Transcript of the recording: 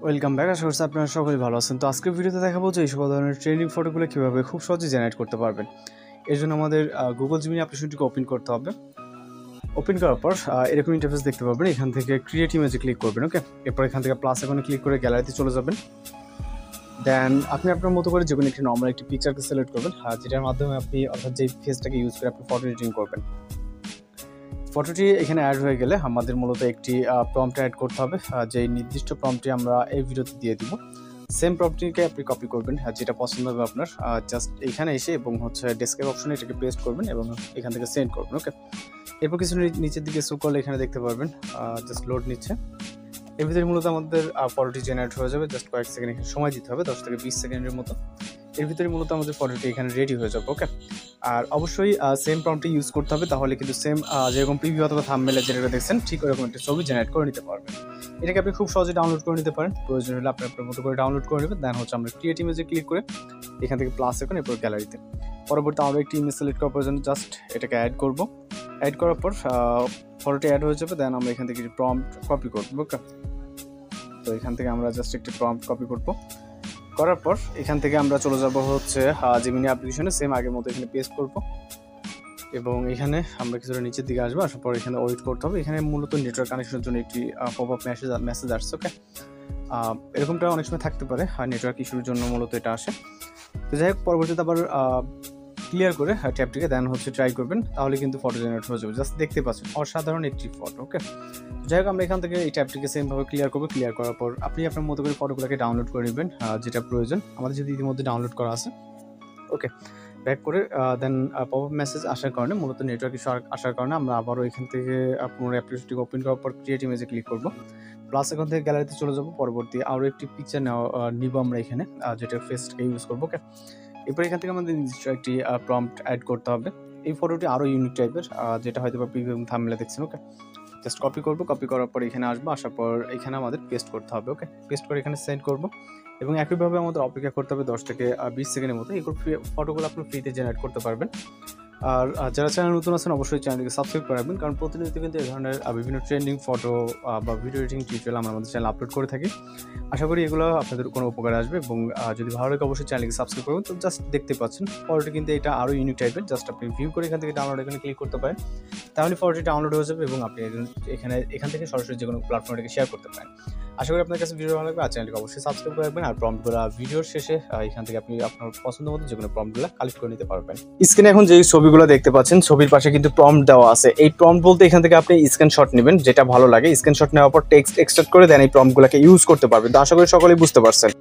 Welcome back. আশা করছি আপনারা সকলেই ভালো আছেন। তো আজকের ভিডিওতে দেখাবো যে এই সকল ধরনের ট্রেন্ডিং ফটোগুলো কীভাবে খুব সহজে জেনারেট করতে পারবেন। এর জন্য আমাদের গুগল জিমিনি অ্যাপ্লিকেশনটিকে ওপেন করতে হবে। ওপেন করার পর এরকম ইন্টারফেস দেখতে পাবেন। এখান থেকে ক্রিয়েট ইমেজে ক্লিক করবেন। ওকে, এরপর এখান থেকে প্লাস আইকনে ক্লিক করে গ্যালারিতে চলে যাবেন। দেন আপনি আপনার মতো করে যে কোনো একটি নর্মাল একটি পিকচারকে সিলেক্ট করবেন, যেটার মাধ্যমে আপনি অর্থাৎ যেই ফেসটাকে ইউজ করে আপনি ফটো এডিটিং করবেন। ফটোটি এখানে অ্যাড হয়ে গেলে আমাদের মূলত একটি প্রম্পট অ্যাড করতে হবে, যেই নির্দিষ্ট প্রম্পটটি আমরা এই ভিডিওতে দিয়ে দিব। সেম প্রম্পটটিকে আপনি কপি করবেন, যেটা পছন্দ হবে আপনার। জাস্ট এখানে এসে এবং ডেস্কের অপশনে এটাকে পেস্ট করবেন এবং এখান থেকে সেন্ড করবেন। ওকে, এরপর কিছু নিচের দিকে স্ক্রল করলে এখানে দেখতে পারবেন জাস্ট লোড নিচ্ছে। এর ভিতরে মূলত আমাদের ফটোটি জেনারেট হয়ে যাবে। জাস্ট কয়েক সেকেন্ড এখানে সময় দিতে হবে, 10 থেকে 20 সেকেন্ডের মতো। এর ভিতরে মূলত আমাদের ফটোটি এখানে রেডি হয়ে যাবে। ওকে, আর অবশ্যই সেম প্রম্পটটি ইউজ করতে হবে, তাহলে কিন্তু সেম যেরকম প্রিভিউ অথবা থাম্বনেলে যেটা দেখছেন ঠিক ওরকম একটা ছবি জেনারেট করে নিতে পারবেন। এটাকে আপনি খুব সহজে ডাউনলোড করে নিতে পারেন। প্রয়োজন হলে আপনি আপনার মতো করে ডাউনলোড করে নেবেন। দেন আমরা ক্রিয়েট ইমেজে ক্লিক করে এখান থেকে প্লাস আইকন, এরপর গ্যালারিতে পরবর্তী আমরা একটি ইমেজ সিলেক্ট করার প্রয়োজন, জাস্ট এটাকে অ্যাড করব। অ্যাড করার পর ফটোটি অ্যাড হয়ে যাবে। দেন আমরা এখান থেকে প্রম্পট কপি করবো। ওকে, তো এখান থেকে আমরা জাস্ট একটি প্রম্পট কপি করব। করার পর এখান থেকে আমরা চলে যাব জিমিনি অ্যাপ্লিকেশনে, সেম আগের মতো এখানে পেস্ট করব এবং এখানে আমরা কিছুটা নিচের দিকে আসবো। আসার পর এখানে ওয়েট করতে হবে। এখানে মূলত নেটওয়ার্ক কানেকশনের জন্য একটি পপ আপ মেসেজ আসছে। ওকে, এরকমটা অনেক সময় থাকতে পারে, নেটওয়ার্ক ইস্যুর জন্য মূলত এটা আসে। তো যাই হোক, পরবর্তীতে আবার ক্লিয়ার করে ট্যাবটিকে দেন ট্রাই করবেন, তাহলে কিন্তু ফটো জেনারেট হয়ে যাবে। জাস্ট দেখতে পাচ্ছেন অসাধারণ একটি ফটো। ওকে, যাই হোক, আমরা এখান থেকে এই ট্যাবটিকে সেমভাবে ক্লিয়ার করবো। ক্লিয়ার করার পর আপনি আপনার মতো করে ফটোগুলোকে ডাউনলোড করে নেবেন, যেটা প্রয়োজন। আমাদের যদি ইতিমধ্যে ডাউনলোড করা আছে। ওকে, ব্যাক করে দেন পপ আপ মেসেজ আসার কারণে, মূলত নেটওয়ার্ক ইস্যু আসার কারণে আমরা আবারও এখান থেকে পুরো অ্যাপ্লিকেশনটিকে ওপেন করার পর ক্রিয়েট ইমেজে ক্লিক করবো। প্লাস এখান থেকে গ্যালারিতে চলে যাবো। পরবর্তী আরও একটি পিকচার নিব আমরা এখানে, যেটা ফেসটাকে ইউজ করবো। ওকে, এরপর এখান থেকে আমাদের নির্দিষ্ট একটি প্রম্পট অ্যাড করতে হবে। এই ফটোটি আরও ইউনিক টাইপের, যেটা হয়তো বা প্রিভিউ এবং থাম্বনেলে দেখছেন। ওকে, জাস্ট কপি করবো। কপি করার পর এখানে আসবো। আসার পর এখানে আমাদের পেস্ট করতে হবে। ওকে, পেস্ট করে এখানে সেন্ড করবো এবং একইভাবে আমাদের অপেক্ষা করতে হবে 10 থেকে 20 সেকেন্ডের মতো। এই ফটোগুলো আপনি ফ্রিতে জেনারেট করতে পারবেন। আর যারা চ্যানেল নতুন আছেন অবশ্যই চ্যানেলটিকে সাবস্ক্রাইব করে রাখবেন, কারণ প্রতিনিয়ত কিন্তু এই ধরনের বিভিন্ন ট্রেন্ডিং ফটো বা ভিডিও এডিটিং টিউটোরিয়াল আমরা আমাদের চ্যানেল আপলোড করে থাকি। আশা করি এগুলো আপনাদের কোনো উপকার আসবে এবং যদি ভালো লাগে অবশ্যই চ্যানেলকে সাবস্ক্রাইব করবেন। তো জাস্ট দেখতে পাচ্ছেন ফটোটি কিন্তু এটা আরও ইউনিক টাইপের। জাস্ট আপনি ভিউ করে এখান থেকে ডাউনলোড এখানে ক্লিক করতে পারেন, তাহলে ফটোটি ডাউনলোড হয়ে যাবে এবং আপনি এখান থেকে সরাসরি যে কোনো প্ল্যাটফর্মে শেয়ার করতে পারেন। আশা করি আপনার কাছে ভিডিও ভালো লাগবে। আর চ্যানেলকে অবশ্যই সাবস্ক্রাইব করে রাখবেন। আর প্রম্পটগুলো ভিডিওর শেষে এখান থেকে আপনি আপনার পছন্দ মতো যে কোনো প্রম্পটগুলো কালেক্ট করে নিতে পারবেন। স্ক্রিনে এখন যে ছবিগুলো দেখতে পাচ্ছেন, ছবির পাশে কিন্তু প্রম্পট দেওয়া আছে। এই প্রম্পট বলতে এখান থেকে আপনি স্ক্রিনশট নেবেন, যেটা ভালো লাগে। স্ক্রিনশট নেওয়ার পর টেক্সট এক্সট্রাক্ট করে দেন এই প্রম্পটগুলোকে ইউজ করতে পারবেন। তো আশা করি সকলেই বুঝতে পারছেন।